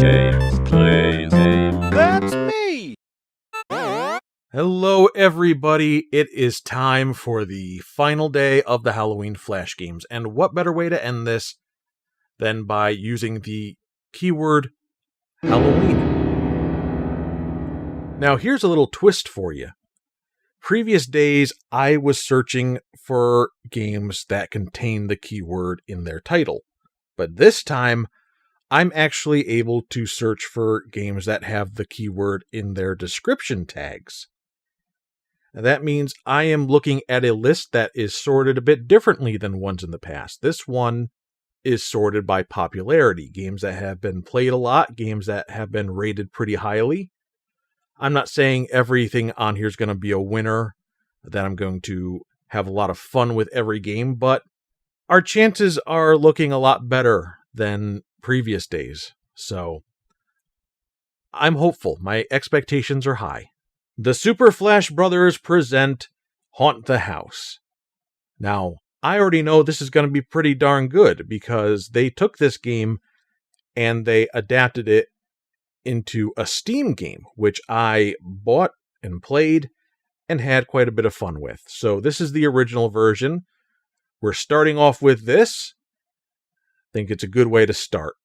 Games Crazy. That's me! Hello everybody, it is time for the final day of the Halloween Flash games, and what better way to end this than by using the keyword Halloween. Now here's a little twist for you. Previous days I was searching for games that contain the keyword in their title, but this time I'm actually able to search for games that have the keyword in their description tags. That means I am looking at a list that is sorted a bit differently than ones in the past. This one is sorted by popularity. Games that have been played a lot, games that have been rated pretty highly. I'm not saying everything on here is going to be a winner, that I'm going to have a lot of fun with every game, but our chances are looking a lot better than previous days. So I'm hopeful. My expectations are high. The Super Flash Brothers present Haunt the House. Now, I already know this is going to be pretty darn good because they took this game and they adapted it into a Steam game, which I bought and played and had quite a bit of fun with. So this is the original version. We're starting off with this. I think it's a good way to start.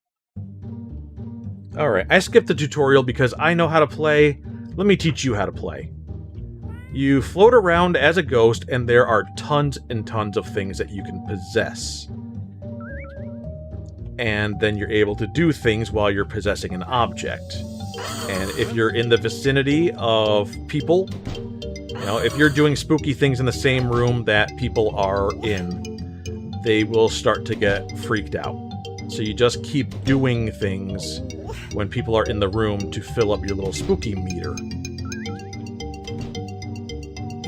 Alright, I skipped the tutorial because I know how to play. Let me teach you how to play. You float around as a ghost, and there are tons and tons of things that you can possess. And then you're able to do things while you're possessing an object. And if you're in the vicinity of people, if you're doing spooky things in the same room that people are in, they will start to get freaked out. So you just keep doing things when people are in the room to fill up your little spooky meter.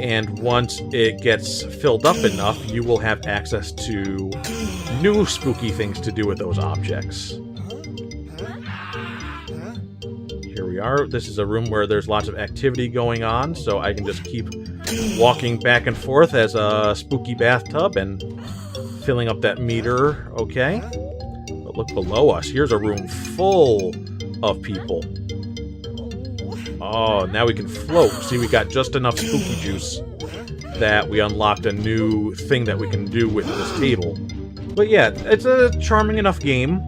And once it gets filled up enough, you will have access to new spooky things to do with those objects. Here we are. This is a room where there's lots of activity going on, so I can just keep walking back and forth as a spooky bathtub and filling up that meter, okay? But look below us. Here's a room full of people. Oh, now we can float. See, we got just enough spooky juice that we unlocked a new thing that we can do with this table. But yeah, it's a charming enough game.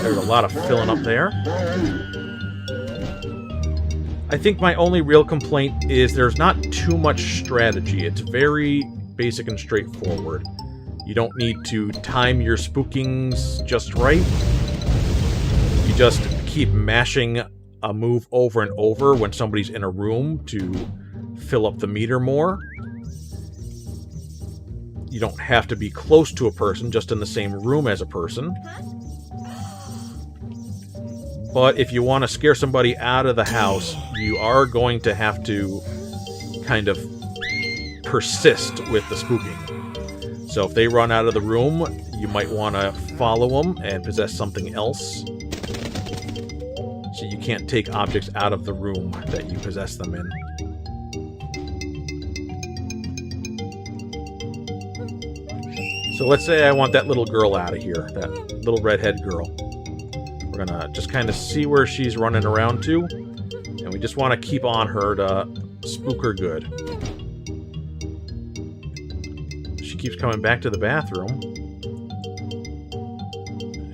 There's a lot of filling up there. I think my only real complaint is there's not too much strategy. It's very basic and straightforward. You don't need to time your spookings just right. You just keep mashing a move over and over when somebody's in a room to fill up the meter more. You don't have to be close to a person, just in the same room as a person. But if you want to scare somebody out of the house, you are going to have to kind of persist with the spooking. So if they run out of the room, you might want to follow them and possess something else. So you can't take objects out of the room that you possess them in. So let's say I want that little girl out of here, that little redhead girl. We're gonna just kind of see where she's running around to, and we just want to keep on her to spook her good. She keeps coming back to the bathroom.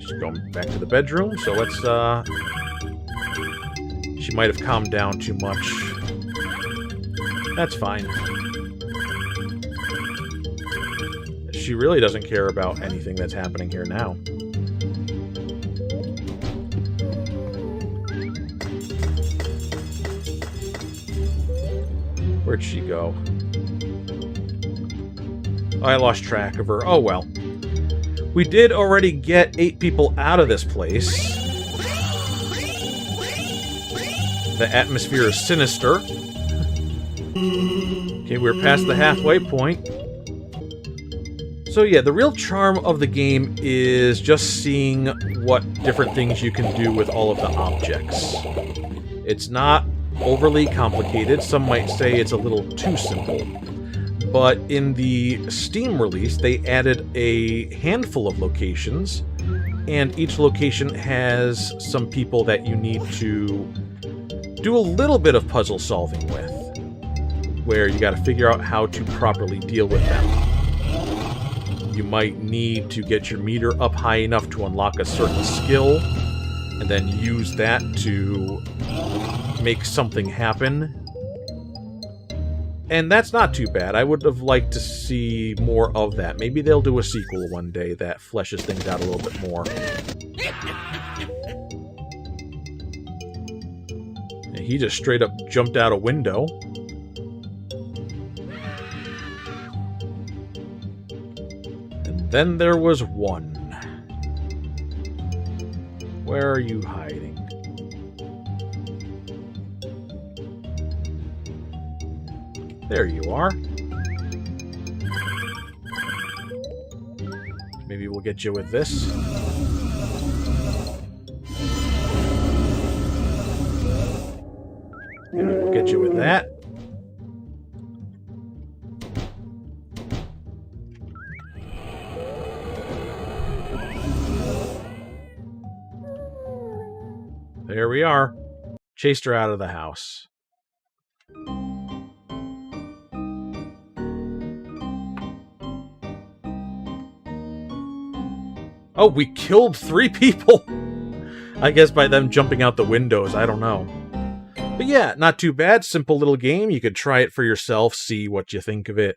She's going back to the bedroom, so let's, she might have calmed down too much. That's fine. She really doesn't care about anything that's happening here now. Where'd she go? Oh, I lost track of her. Oh well. We did already get 8 people out of this place. The atmosphere is sinister. Okay, we're past the halfway point. So yeah, the real charm of the game is just seeing what different things you can do with all of the objects. It's not overly complicated. Some might say it's a little too simple. But in the Steam release, they added a handful of locations And each location has some people that you need to do a little bit of puzzle solving with, where you got to figure out how to properly deal with them. You might need to get your meter up high enough to unlock a certain skill, and then use that to make something happen. And that's not too bad. I would have liked to see more of that. Maybe they'll do a sequel one day that fleshes things out a little bit more. And he just straight up jumped out a window. And then there was one. Where are you hiding? There you are. Maybe we'll get you with this. We'll get you with that. There we are. Chased her out of the house. Oh, we killed 3 people! I guess by them jumping out the windows, I don't know. But yeah, not too bad. Simple little game. You could try it for yourself, see what you think of it.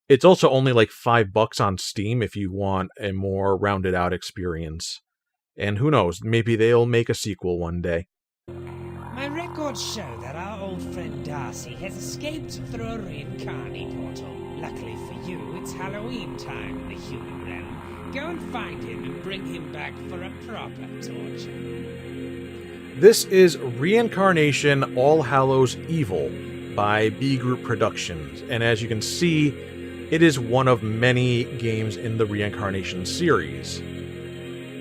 It's also only like $5 on Steam if you want a more rounded out experience. And who knows, maybe they'll make a sequel one day. My records show that our old friend Darcy has escaped through a Reincarnation portal. Luckily for you, it's Halloween time in the human realm. Go and find him and bring him back for a proper torture. This is Reincarnation All Hallows Evil by B Group Productions, and as you can see, it is one of many games in the Reincarnation series.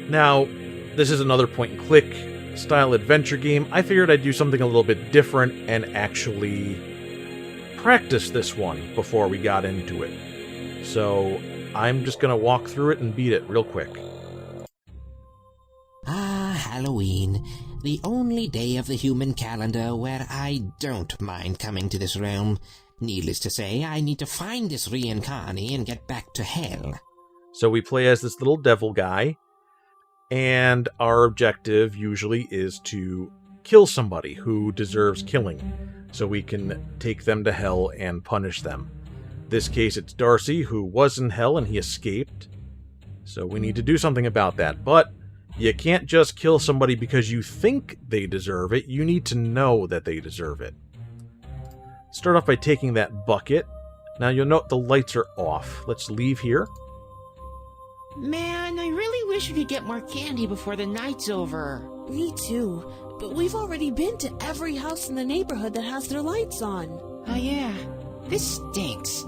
Now, this is another point-and-click style adventure game. I figured I'd do something a little bit different and actually practice this one before we got into it. So I'm just going to walk through it and beat it real quick. Ah, Halloween. The only day of the human calendar where I don't mind coming to this realm. Needless to say, I need to find this Reincarnation and get back to hell. So we play as this little devil guy, and our objective usually is to kill somebody who deserves killing, so we can take them to hell and punish them. This case, it's Darcy, who was in hell and he escaped. So we need to do something about that. But you can't just kill somebody because you think they deserve it. You need to know that they deserve it. Start off by taking that bucket. Now you'll note the lights are off. Let's leave here. Man, I really wish we could get more candy before the night's over. Me too. But we've already been to every house in the neighborhood that has their lights on. Oh yeah, this stinks.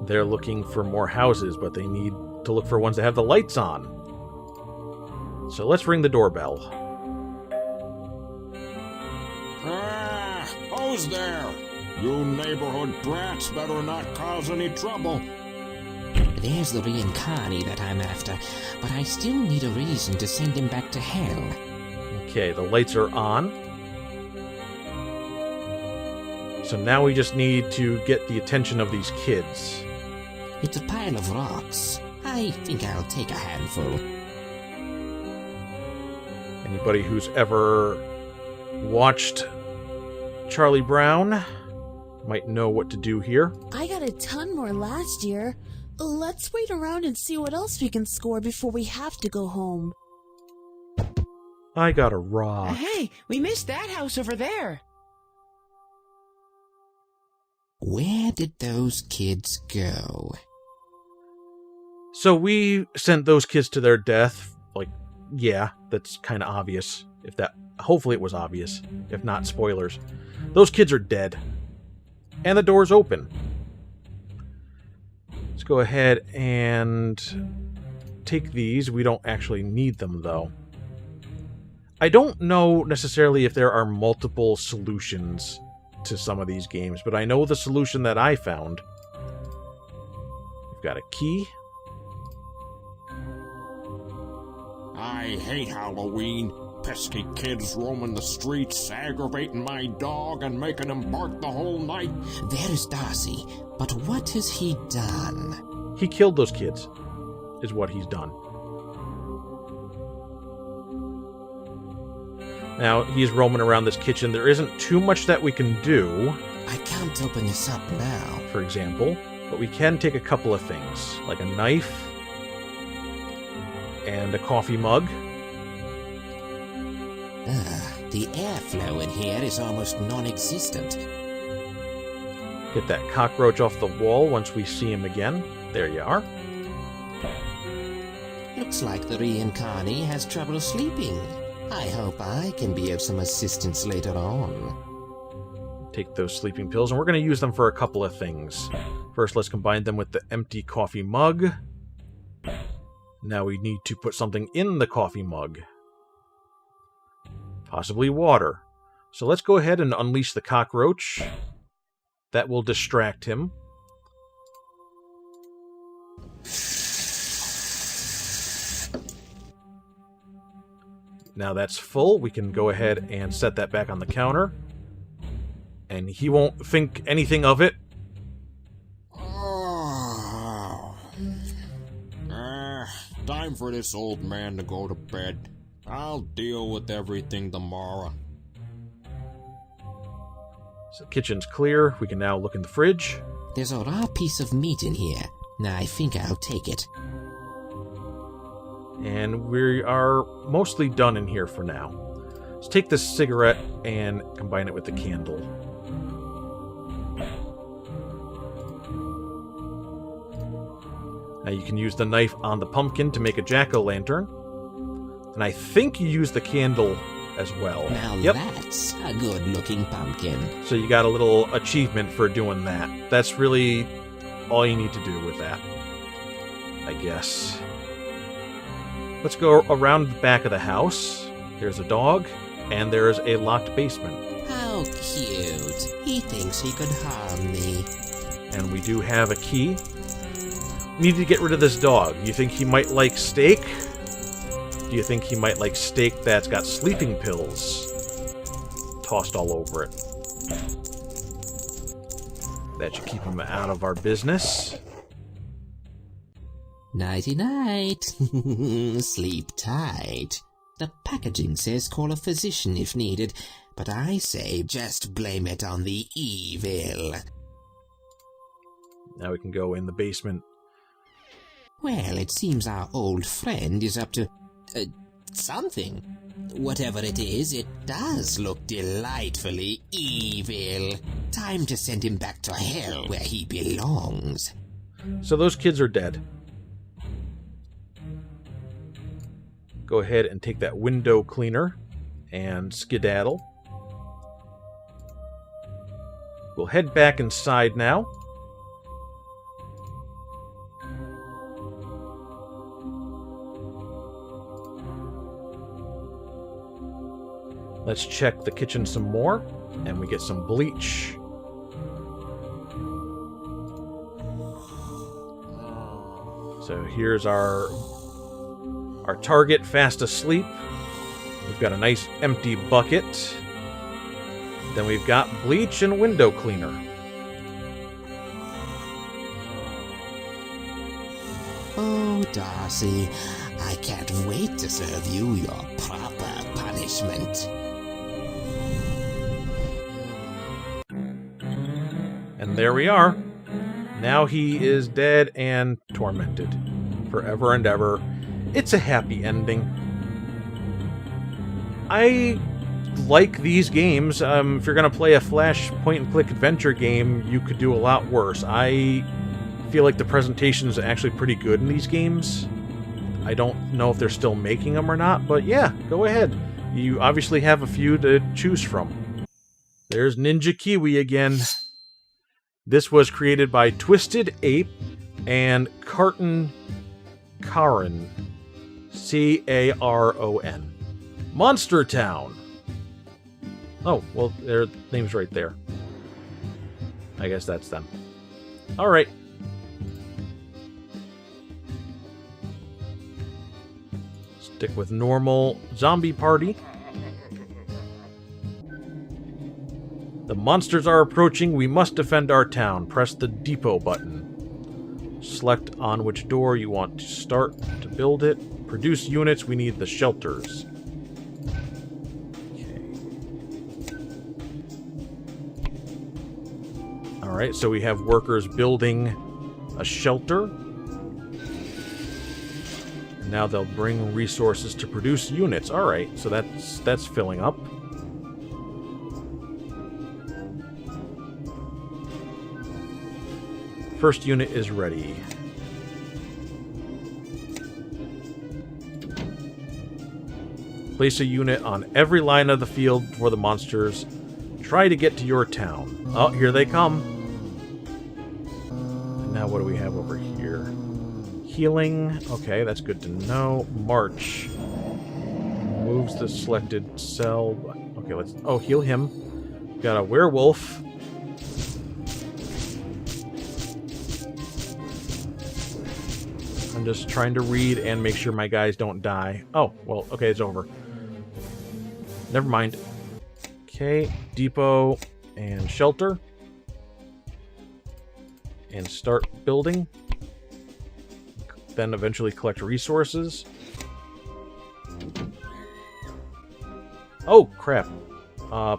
They're looking for more houses, but they need to look for ones that have the lights on. So let's ring the doorbell. Ah, who's there? You neighborhood brats better not cause any trouble. There's the Reincarnation that I'm after, but I still need a reason to send him back to hell. Okay, the lights are on. So now we just need to get the attention of these kids. It's a pile of rocks. I think I'll take a handful. Anybody who's ever watched Charlie Brown might know what to do here. I got a ton more last year. Let's wait around and see what else we can score before we have to go home. I got a rock. Hey, we missed that house over there. Where did those kids go? So we sent those kids to their death. Like, yeah, that's kind of obvious. Hopefully it was obvious. If not, spoilers. Those kids are dead. And the door's open. Let's go ahead and take these. We don't actually need them, though. I don't know necessarily if there are multiple solutions to some of these games, but I know the solution that I found. We've got a key. I hate Halloween. Pesky kids roaming the streets, aggravating my dog and making him bark the whole night. There's Darcy, but what has he done? He killed those kids, is what he's done. Now, he's roaming around this kitchen. There isn't too much that we can do, I can't open this up now. for example, but we can take a couple of things, like a knife and a coffee mug. The airflow in here is almost non-existent. Get that cockroach off the wall once we see him again. There you are. Looks like the reincarnate has trouble sleeping. I hope I can be of some assistance later on. Take those sleeping pills, and we're going to use them for a couple of things. First, let's combine them with the empty coffee mug. Now we need to put something in the coffee mug. Possibly water. So let's go ahead and unleash the cockroach. That will distract him. Now that's full. We can go ahead and set that back on the counter. And he won't think anything of it. Time for this old man to go to bed. I'll deal with everything tomorrow. So the kitchen's clear. We can now look in the fridge. There's a raw piece of meat in here. Now I think I'll take it. And we are mostly done in here for now. Let's take this cigarette and combine it with the candle. Now you can use the knife on the pumpkin to make a jack-o'-lantern. And I think you use the candle as well. Now Yep. that's a good-looking pumpkin. So you got a little achievement for doing that. That's really all you need to do with that, I guess. Let's go around the back of the house. There's a dog, and there's a locked basement. How cute. He thinks he could harm me. And we do have a key. We need to get rid of this dog. You think he might like steak? Do you think he might like steak that's got sleeping pills tossed all over it? That should keep him out of our business. Nighty-night. Sleep tight. The packaging says call a physician if needed, but I say just blame it on the evil. Now we can go in the basement. Well, it seems our old friend is up to... something. Whatever it is, it does look delightfully evil. Time to send him back to hell where he belongs. So those kids are dead. Go ahead and take that window cleaner and skedaddle. We'll head back inside now. Let's check the kitchen some more, and we get some bleach. So here's our target fast asleep. We've got a nice empty bucket. Then we've got bleach and window cleaner. Oh, Darcy, I can't wait to serve you your proper punishment. And there we are. Now he is dead and tormented forever and ever. It's a happy ending. I like these games. If you're going to play a flash point-and-click adventure game, you could do a lot worse. I feel like the presentation is actually pretty good in these games. I don't know if they're still making them or not, but yeah, go ahead. You obviously have a few to choose from. There's Ninja Kiwi again. This was created by Twisted Ape and Carton Caron. C-A-R-O-N. Monster Town. Oh, well, their name's right there. I guess that's them. Alright. Stick with normal zombie party. The monsters are approaching. We must defend our town. Press the depot button. Select on which door you want to start to build it. Produce units. We need the shelters. Okay. Alright, so we have workers building a shelter. And now they'll bring resources to produce units. Alright, so that's filling up. First unit is ready. Place a unit on every line of the field for the monsters. Try to get to your town. Oh, here they come. And now what do we have over here? Healing. Okay, that's good to know. March. Moves the selected cell. Okay, let's... Oh, heal him. Got a werewolf. I'm just trying to read and make sure my guys don't die. Oh, well, okay, it's over. Never mind. Okay, depot and shelter. And start building. Then eventually collect resources. Oh, crap.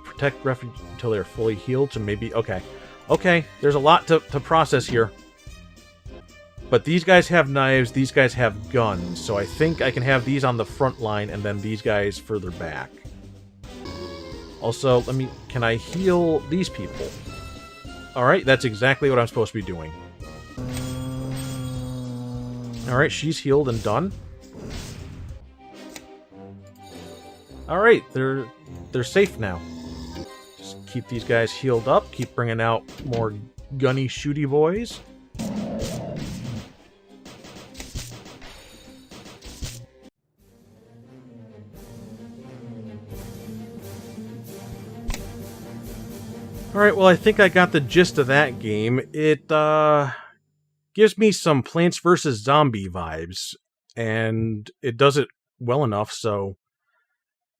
Protect refuge until they're fully healed, so maybe... Okay. Okay, there's a lot to process here. But these guys have knives, these guys have guns, so I think I can have these on the front line and then these guys further back. Also, can I heal these people? Alright, that's exactly what I'm supposed to be doing. Alright, she's healed and done. Alright, they're safe now. Just keep these guys healed up, keep bringing out more gunny shooty boys. Alright, well, I think I got the gist of that game. It, gives me some Plants vs. Zombie vibes, and it does it well enough, so...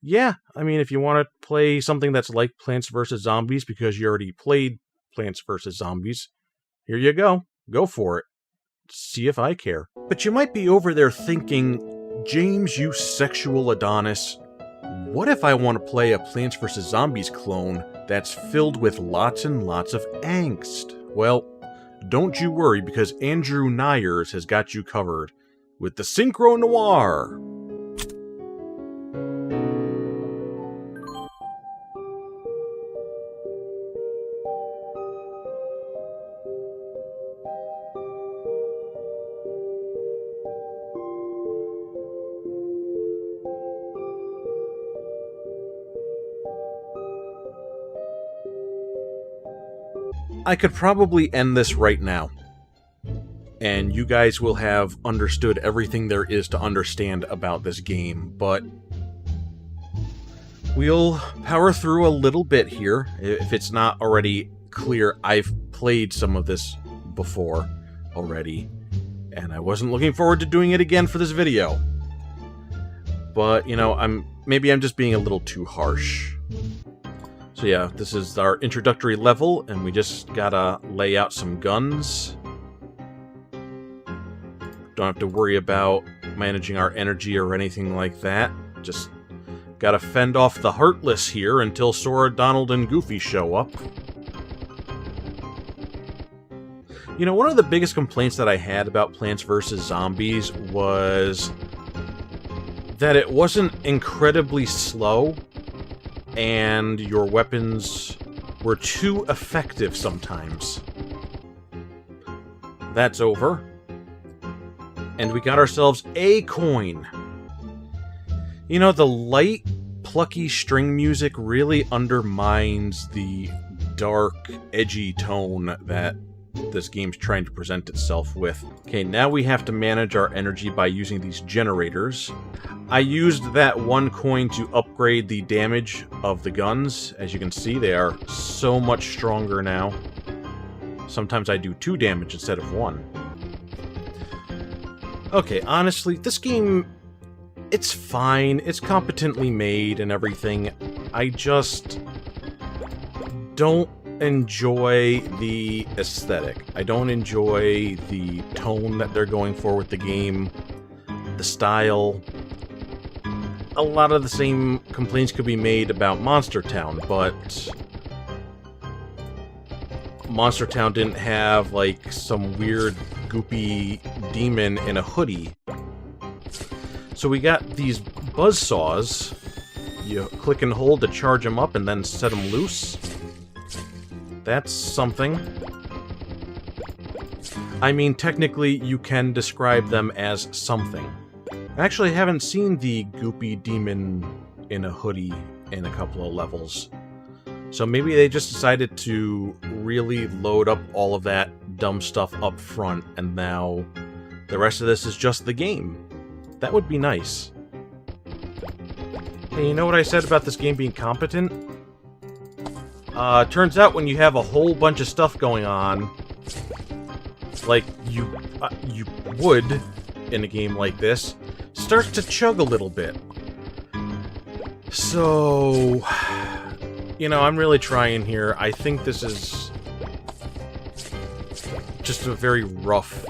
Yeah, I mean, if you want to play something that's like Plants vs. Zombies because you already played Plants vs. Zombies, here you go. Go for it. See if I care. But you might be over there thinking, James, you sexual Adonis, what if I want to play a Plants vs. Zombies clone that's filled with lots and lots of angst? Well, don't you worry, because Andrew Nyers has got you covered with the Synchro Noir. I could probably end this right now, and you guys will have understood everything there is to understand about this game, but we'll power through a little bit here. If it's not already clear, I've played some of this before already, and I wasn't looking forward to doing it again for this video. But, you know, maybe I'm just being a little too harsh. So yeah, this is our introductory level, and we just gotta lay out some guns. Don't have to worry about managing our energy or anything like that. Just gotta fend off the Heartless here until Sora, Donald, and Goofy show up. You know, one of the biggest complaints that I had about Plants vs. Zombies was that it wasn't incredibly slow, and your weapons were too effective sometimes. That's over. And we got ourselves a coin. You know, the light, plucky string music really undermines the dark, edgy tone that this game's trying to present itself with. Okay, now we have to manage our energy by using these generators. I used that one coin to upgrade the damage of the guns. As you can see, they are so much stronger now. Sometimes I do 2 damage instead of 1. Okay, honestly, this game it's fine. It's competently made and everything. I just don't enjoy the aesthetic. I don't enjoy the tone that they're going for with the game, the style. A lot of the same complaints could be made about Monster Town, but Monster Town didn't have, like, some weird, goopy demon in a hoodie. So we got these buzzsaws. You click and hold to charge them up and then set them loose. That's something. I mean, technically, you can describe them as something. I actually haven't seen the goopy demon in a hoodie in a couple of levels. So maybe they just decided to really load up all of that dumb stuff up front, and now the rest of this is just the game. That would be nice. Hey, you know what I said about this game being competent? Turns out when you have a whole bunch of stuff going on, like you would in a game like this, starts to chug a little bit. So, you know, I'm really trying here. I think this is just a very rough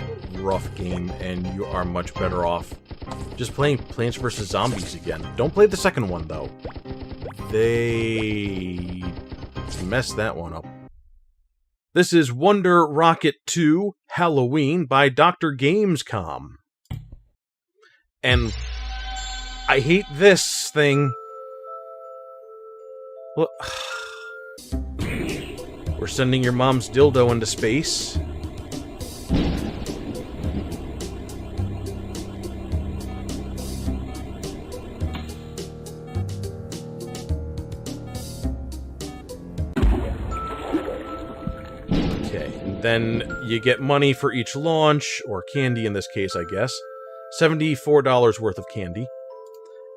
game, and you are much better off just playing Plants vs. Zombies again. Don't play the second one, though. They messed that one up. This is Wonder Rocket 2 Halloween by Dr. Gamescom. And I hate this thing. Look. We're sending your mom's dildo into space. Then you get money for each launch, or candy in this case, I guess. $74 worth of candy.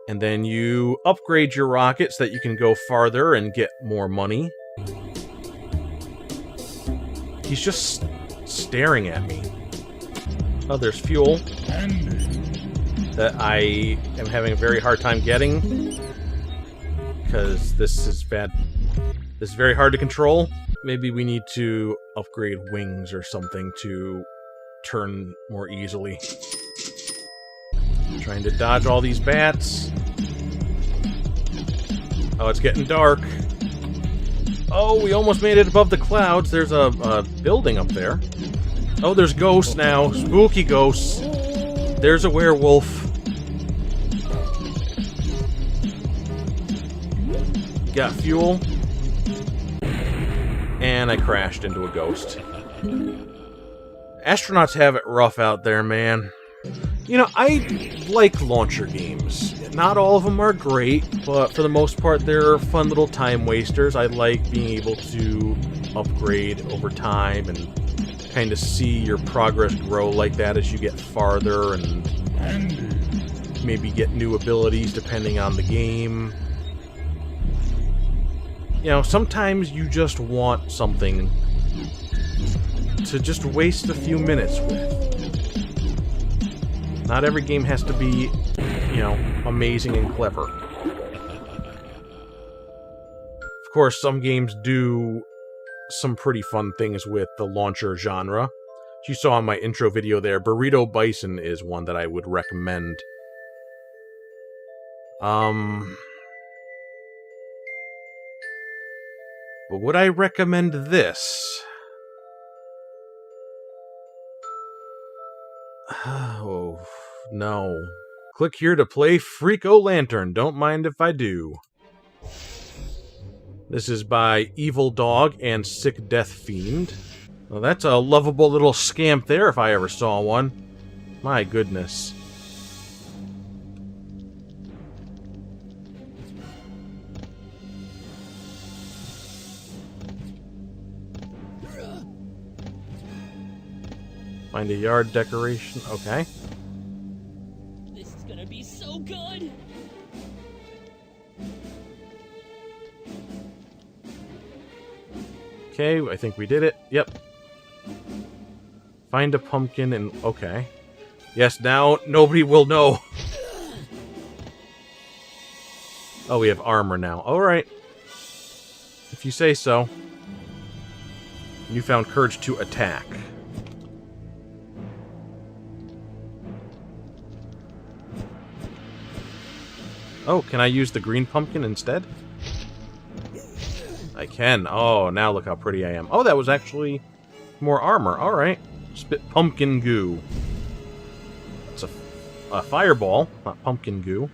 And then you upgrade your rocket so that you can go farther and get more money. He's just staring at me. Oh, there's fuel that I am having a very hard time getting, because this is bad. This is very hard to control. Maybe we need to upgrade wings or something to turn more easily. Trying to dodge all these bats. Oh, it's getting dark. Oh, we almost made it above the clouds. There's a building up there. Oh, there's ghosts now. Spooky ghosts. There's a werewolf. Got fuel. And I crashed into a ghost. Astronauts have it rough out there, man. You know, I like launcher games. Not all of them are great, but for the most part, they're fun little time wasters. I like being able to upgrade over time and kind of see your progress grow like that as you get farther, and maybe get new abilities depending on the game. You know, sometimes you just want something to just waste a few minutes with. Not every game has to be, you know, amazing and clever. Of course, some games do some pretty fun things with the launcher genre. As you saw in my intro video there, Burrito Bison is one that I would recommend. But would I recommend this? Oh, no. Click here to play Freako Lantern. Don't mind if I do. This is by Evil Dog and Sick Death Fiend. Well, that's a lovable little scamp there if I ever saw one. My goodness. Find a yard decoration. Okay. This is gonna be so good. Okay, I think we did it. Yep. Find a pumpkin and... okay. Yes, now nobody will know. Oh, we have armor now. Alright. If you say so. You found courage to attack. Oh, can I use the green pumpkin instead? I can. Oh, now look how pretty I am. Oh, that was actually more armor. Alright. Spit pumpkin goo. It's a fireball, not pumpkin goo.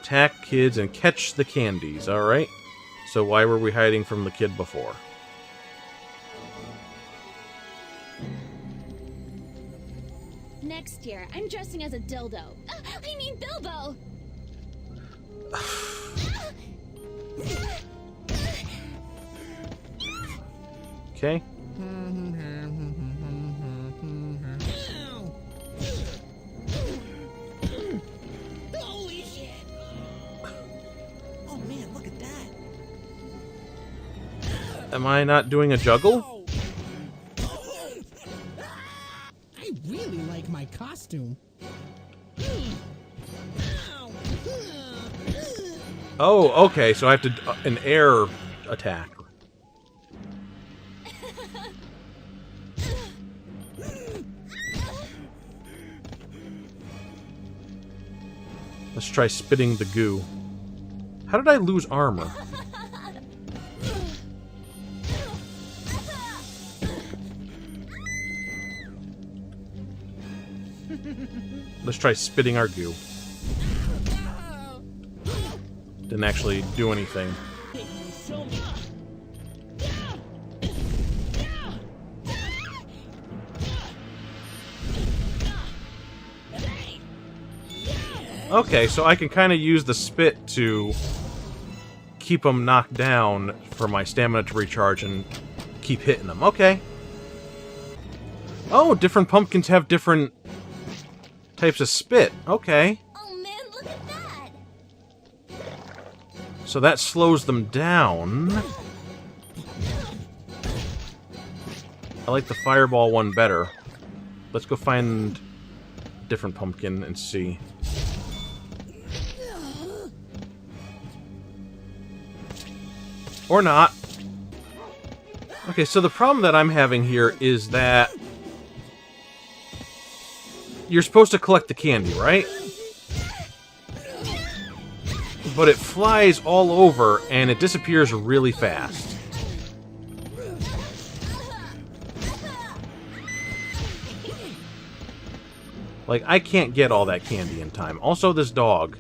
Attack kids and catch the candies. Alright. So why were we hiding from the kid before? Next year, I'm dressing as a dildo. I mean Bilbo! Okay. Holy shit! Oh man, look at that! Am I not doing a juggle? I really like my costume. Oh, okay, so I have to an air attack. Let's try spitting the goo. How did I lose armor? Let's try spitting our goo. Didn't actually do anything. Okay, so I can kind of use the spit to keep them knocked down for my stamina to recharge and keep hitting them. Okay. Oh, different pumpkins have different types of spit. Okay. Oh man, look at that! So that slows them down. I like the fireball one better. Let's go find a different pumpkin and see. Or not. Okay, so the problem that I'm having here is that you're supposed to collect the candy, right? But it flies all over and it disappears really fast. Like, I can't get all that candy in time. Also, this dog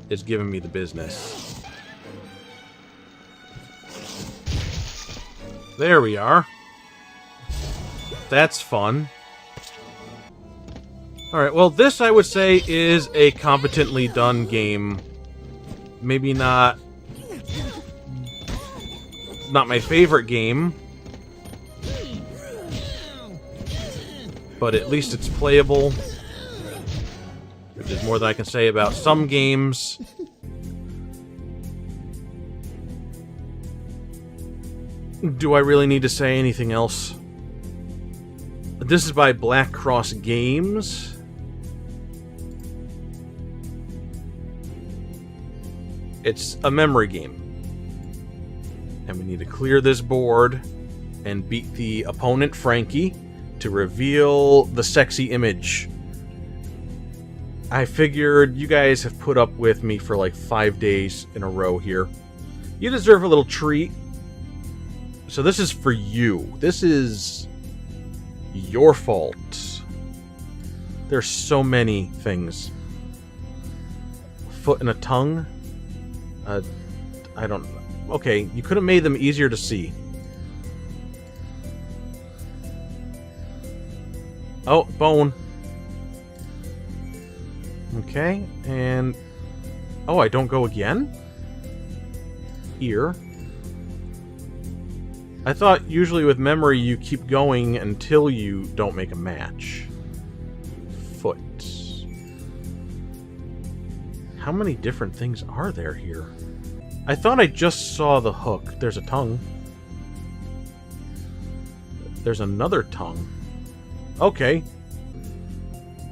is giving me the business. There we are. That's fun. Alright, well, this, I would say, is a competently done game. Maybe not my favorite game. But at least it's playable. Which is more than I can say about some games. Do I really need to say anything else? This is by Black Cross Games. It's a memory game. And we need to clear this board and beat the opponent, Frankie, to reveal the sexy image. I figured you guys have put up with me for like 5 days in a row here. You deserve a little treat. So this is for you. This is your fault. There's so many things. Foot and a tongue? I don't know. Okay, you could have made them easier to see. Oh, bone. Okay, and... Oh, I don't go again? Ear. I thought usually with memory you keep going until you don't make a match. Foot. How many different things are there here? I thought I just saw the hook. There's a tongue. There's another tongue. Okay,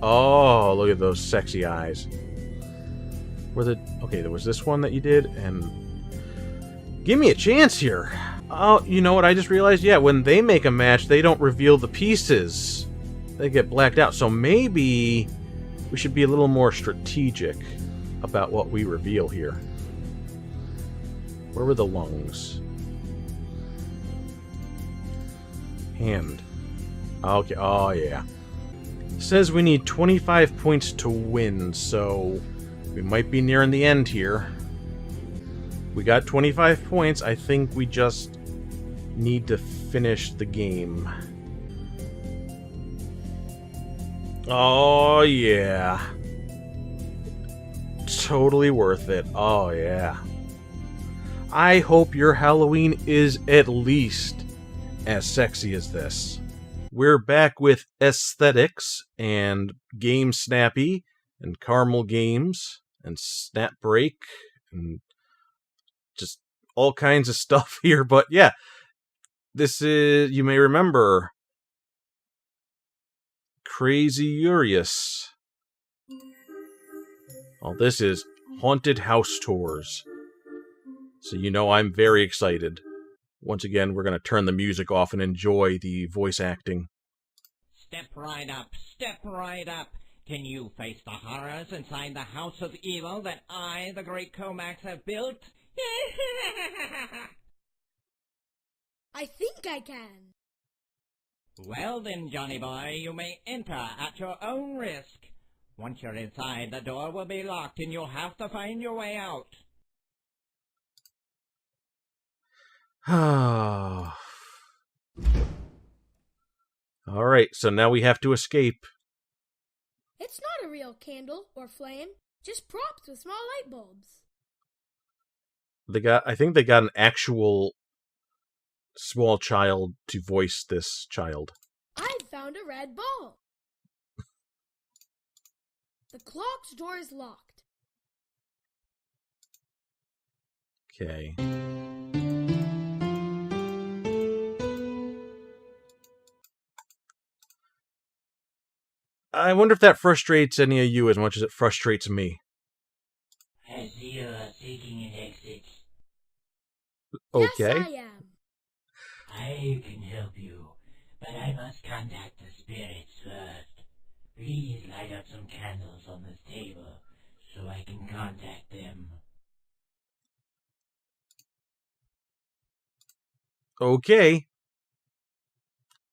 Oh, look at those sexy eyes. Okay, there was this one that you did, and give me a chance here. Oh, you know what I just realized? Yeah, when they make a match, they don't reveal the pieces. They get blacked out. So maybe we should be a little more strategic about what we reveal here. Where were the lungs? Hand. Okay, oh yeah. Says we need 25 points to win, so we might be nearing the end here. We got 25 points. I think we just need to finish the game. Oh, yeah. Totally worth it. Oh, yeah. I hope your Halloween is at least as sexy as this. We're back with Aesthetics and Game Snappy and Caramel Games and Snap Break and just all kinds of stuff here. But yeah, this is, you may remember, Crazy Urious. Well, this is Haunted House Tours. So you know I'm very excited. Once again, we're going to turn the music off and enjoy the voice acting. Step right up, step right up. Can you face the horrors inside the house of evil that I, the great Comax, have built? I think I can. Well then, Johnny boy, you may enter at your own risk. Once you're inside, the door will be locked and you'll have to find your way out. Alright, so now we have to escape. It's not a real candle or flame, just props with small light bulbs. I think they got an actual small child to voice this child. I found a red ball. The clock's door is locked. Okay. I wonder if that frustrates any of you as much as it frustrates me. I see you are seeking an exit. Okay. Yes, I am. I can help you, but I must contact the spirits first. Please light up some candles on this table so I can contact them. Okay.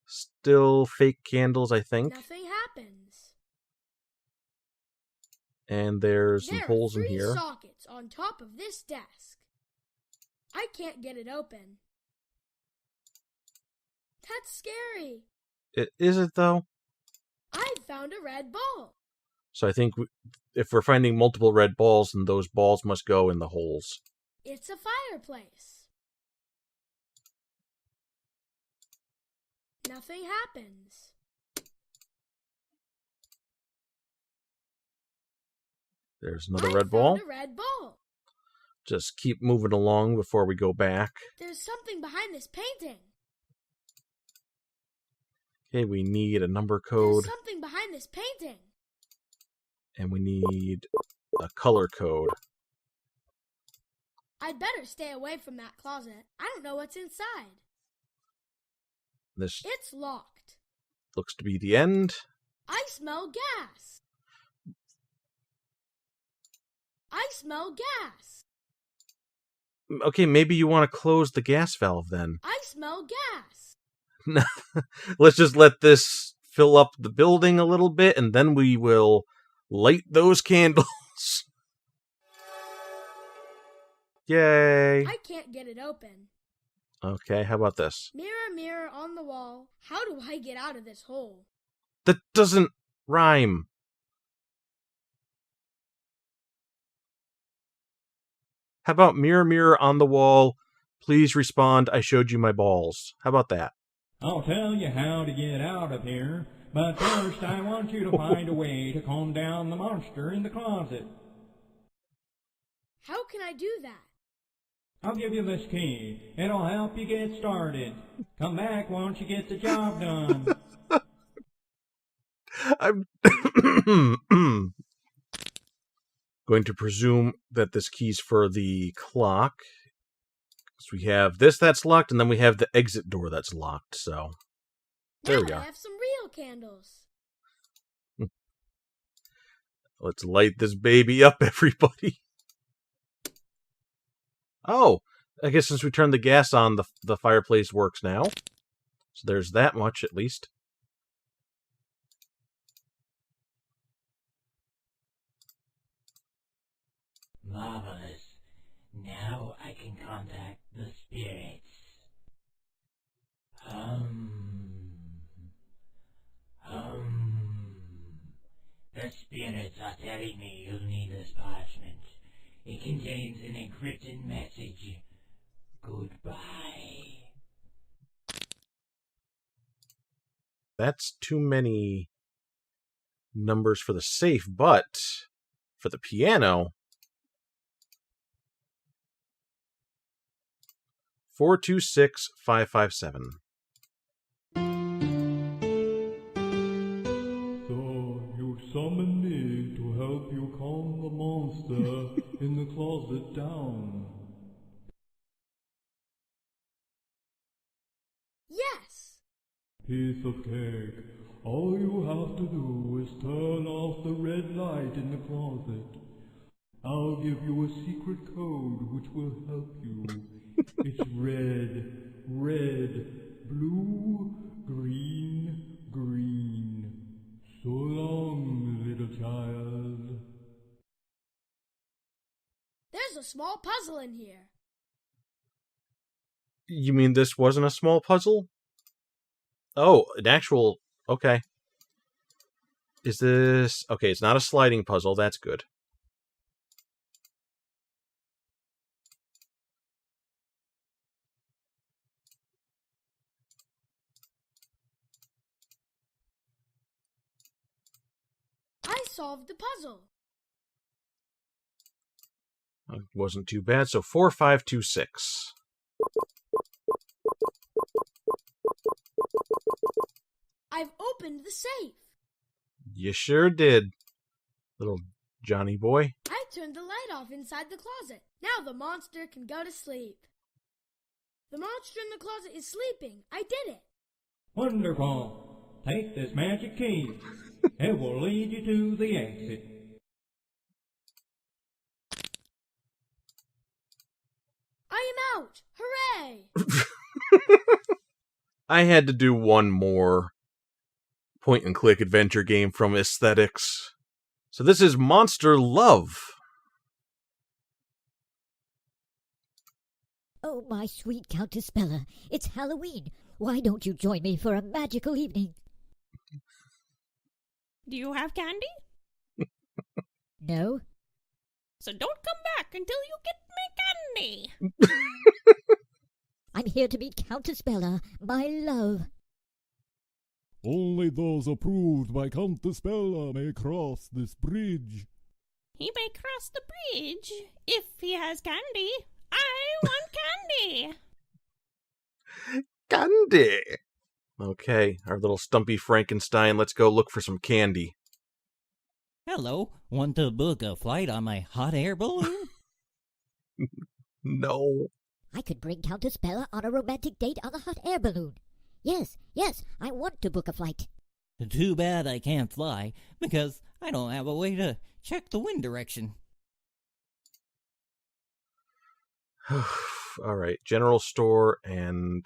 Still fake candles, I think. Nothing happens. And there's some holes in here. There are 3 sockets on top of this desk. I can't get it open. That's scary. Is it, though? I found a red ball. So I think if we're finding multiple red balls, then those balls must go in the holes. It's a fireplace. Nothing happens. There's another red ball. A red ball. Just keep moving along before we go back. There's something behind this painting. Okay, we need a number code. There's something behind this painting. And we need a color code. I'd better stay away from that closet. I don't know what's inside. It's locked. Looks to be the end. I smell gas. I smell gas. Okay, maybe you want to close the gas valve then. I smell gas. Let's just let this fill up the building a little bit, and then we will light those candles. Yay! I can't get it open. Okay, how about this? Mirror, mirror on the wall, how do I get out of this hole? That doesn't rhyme. How about mirror, mirror on the wall, please respond, I showed you my balls. How about that? I'll tell you how to get out of here, but first I want you to find a way to calm down the monster in the closet. How can I do that? I'll give you this key. It'll help you get started. Come back once you get the job done. I'm going to presume that this key's for the clock. So we have this that's locked, and then we have the exit door that's locked, so there we Now are. I have some real candles. Let's light this baby up, everybody. Oh, I guess since we turned the gas on, the fireplace works now. So there's that much, at least. Marvelous. Now I can contact the spirits. The spirits are telling me you'll need this parchment. It contains an encrypted message. Goodbye. That's too many numbers for the safe, but for the piano, 426557. So you summoned me to help you calm the monster in the closet down. Yes. Piece of cake. All you have to do is turn off the red light in the closet. I'll give you a secret code which will help you. It's red, red, blue, green, green. So long, little child. There's a small puzzle in here. You mean this wasn't a small puzzle? Oh, an actual... Okay. Is this... Okay, it's not a sliding puzzle. That's good. I solved the puzzle. It wasn't too bad. So 4526. I've opened the safe. You sure did, little Johnny boy. I turned the light off inside the closet. Now the monster can go to sleep. The monster in the closet is sleeping. I did it. Wonderful. Take this magic key. It will lead you to the exit. I am out. Hooray! I had to do one more point-and-click adventure game from Aesthetics. So this is Monster Love. Oh, my sweet Countess Bella, it's Halloween. Why don't you join me for a magical evening? Do you have candy? No. So don't come back until you get me candy. I'm here to meet Countess Bella, my love. Only those approved by Countess Bella may cross this bridge. He may cross the bridge if he has candy. I want candy. Candy! Okay, our little stumpy Frankenstein, let's go look for some candy. Hello, want to book a flight on my hot air balloon? No. I could bring Countess Bella on a romantic date on the hot air balloon. Yes, I want to book a flight. Too bad I can't fly, because I don't have a way to check the wind direction. Alright, general store, and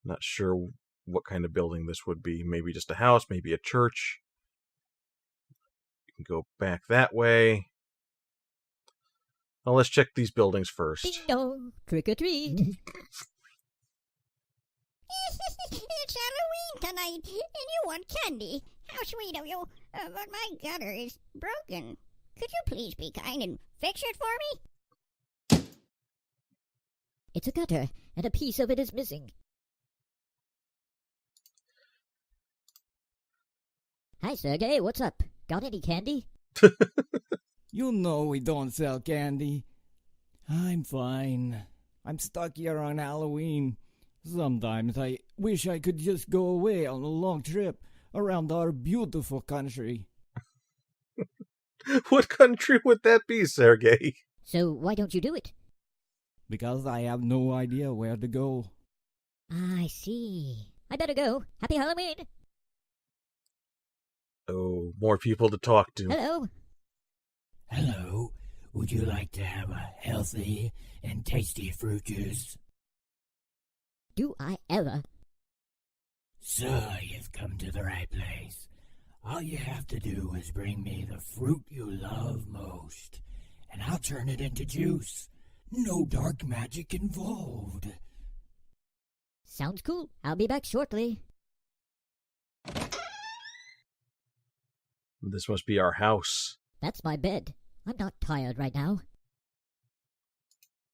not sure what kind of building this would be. Maybe just a house, maybe a church. You can go back that way. Well, let's check these buildings first. Ding dong, trick or treat. It's Halloween tonight, and you want candy. How sweet of you. But my gutter is broken. Could you please be kind and fix it for me? It's a gutter, and a piece of it is missing. Hi, Sergey, what's up? Got any candy? You know we don't sell candy. I'm fine. I'm stuck here on Halloween. Sometimes I wish I could just go away on a long trip, around our beautiful country. What country would that be, Sergey? So why don't you do it? Because I have no idea where to go. I see. I better go. Happy Halloween. Oh, more people to talk to. Hello. Hello. Would you like to have a healthy and tasty fruit juice? Do I ever? So you've come to the right place. All you have to do is bring me the fruit you love most, and I'll turn it into juice. No dark magic involved. Sounds cool. I'll be back shortly. This must be our house. That's my bed. I'm not tired right now.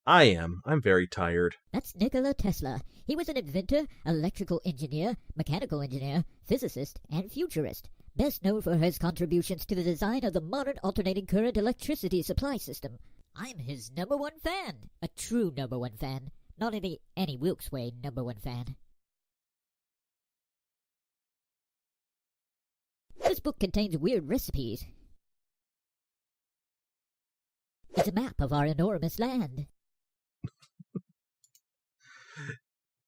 I am. I'm very tired. That's Nikola Tesla. He was an inventor, electrical engineer, mechanical engineer, physicist, and futurist. Best known for his contributions to the design of the modern alternating current electricity supply system. I'm his #1 fan. A true #1 fan. Not any Annie Wilkes way #1 fan. This book contains weird recipes. It's a map of our enormous land.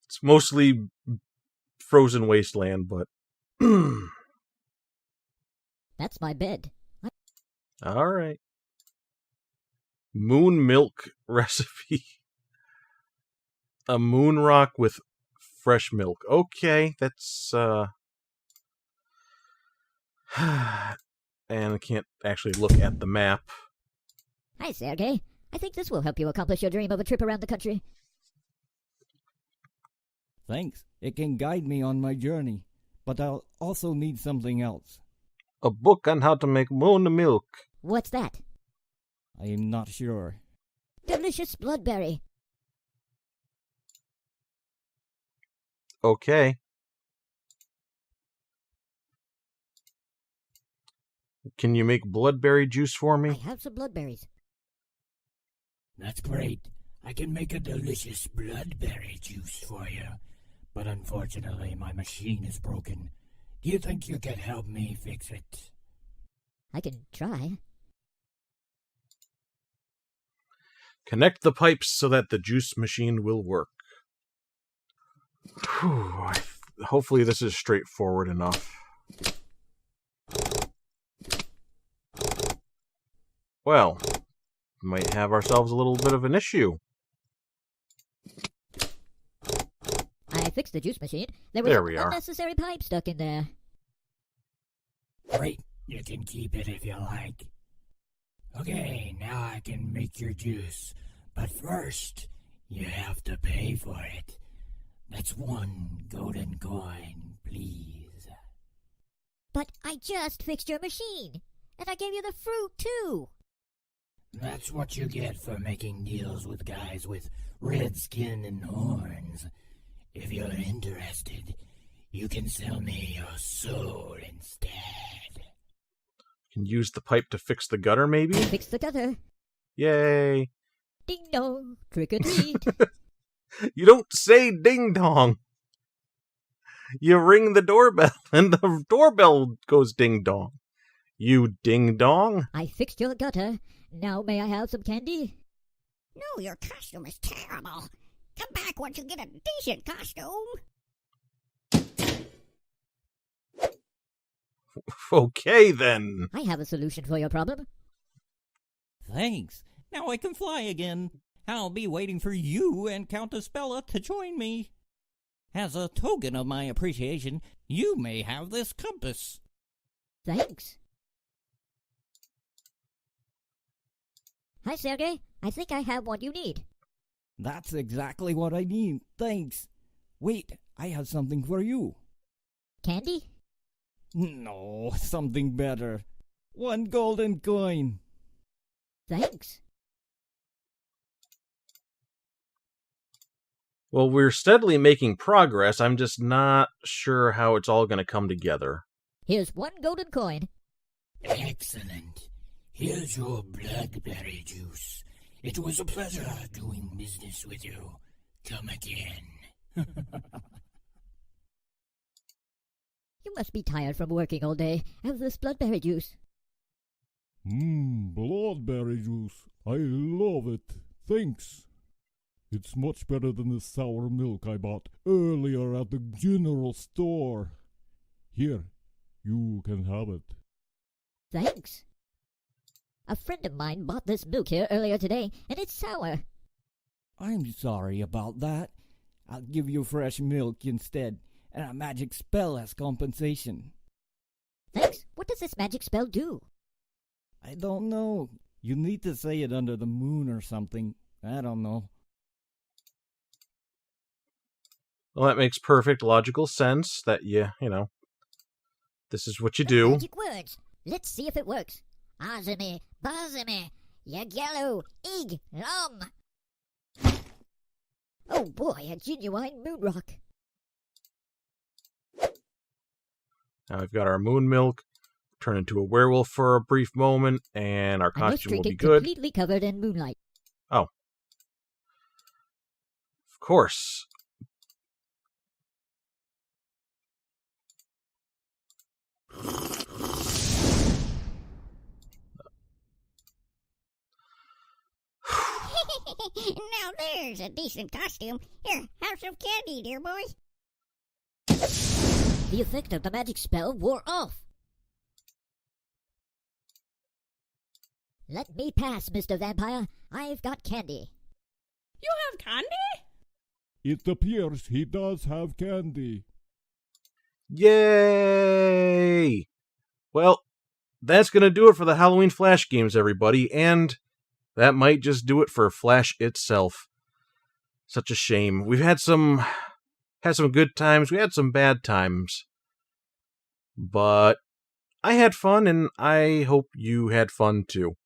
It's mostly frozen wasteland, but... That's my bed. All right. Moon milk recipe. A moon rock with fresh milk. Okay, that's... And I can't actually look at the map. Hi, Sergey. I think this will help you accomplish your dream of a trip around the country. Thanks. It can guide me on my journey. But I'll also need something else. A book on how to make moon milk. What's that? I am not sure. Delicious bloodberry. Okay. Can you make bloodberry juice for me? I have some bloodberries. That's great. I can make a delicious bloodberry juice for you. But unfortunately, my machine is broken. Do you think you could help me fix it? I can try. Connect the pipes so that the juice machine will work. Whew, hopefully this is straightforward enough. Well, might have ourselves a little bit of an issue. I fixed the juice machine. There was we an are. unnecessary pipe stuck in there. Great. You can keep it if you like. Okay, now I can make your juice. But first, you have to pay for it. That's 1 golden coin, please. But I just fixed your machine. And I gave you the fruit, too. That's what you get for making deals with guys with red skin and horns. If you're interested, you can sell me your soul instead. Can use the pipe to fix the gutter, maybe? Fix the gutter. Yay! Ding dong, trick or treat. You don't say ding dong. You ring the doorbell, and the doorbell goes ding dong. You ding dong? I fixed your gutter. Now may I have some candy? No, your costume is terrible. Come back once you get a decent costume. Okay, then. I have a solution for your problem. Thanks. Now I can fly again. I'll be waiting for you and Countess Bella to join me. As a token of my appreciation, you may have this compass. Thanks. Hi, Sergey. I think I have what you need. That's exactly what I need. Thanks. Wait, I have something for you. Candy? No, something better. 1 golden coin. Thanks. Well, we're steadily making progress. I'm just not sure how it's all going to come together. Here's 1 golden coin. Excellent. Here's your bloodberry juice. It was a pleasure doing business with you. Come again. You You must be tired from working all day. Have this bloodberry juice. Bloodberry juice. I love it. Thanks. It's much better than the sour milk I bought earlier at the general store. Here, you can have it. Thanks. A friend of mine bought this milk here earlier today, and it's sour. I'm sorry about that. I'll give you fresh milk instead, and a magic spell as compensation. Thanks. What does this magic spell do? I don't know. You need to say it under the moon or something. I don't know. Well, that makes perfect logical sense that you know, this is what you do. Magic words. Let's see if it works. Azimi, Bazimi, Yagello, Ig, Lom. Oh boy, a genuine moon rock. Now we've got our moon milk, turn into a werewolf for a brief moment, and our costume will be good. Completely covered in moonlight. Oh. Of course. Now there's a decent costume. Here, have some candy, dear boy. The effect of the magic spell wore off. Let me pass, Mr. Vampire. I've got candy. You have candy? It appears he does have candy. Yay! Well, that's going to do it for the Halloween Flash games, everybody, and that might just do it for Flash itself. Such a shame. We've had some good times, we had some bad times, but I had fun, and I hope you had fun too.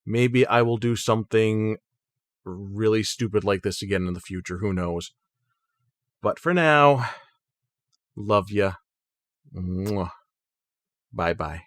Maybe I will do something really stupid like this again in the future, who knows. But for now, love ya. Mwah. Bye-bye.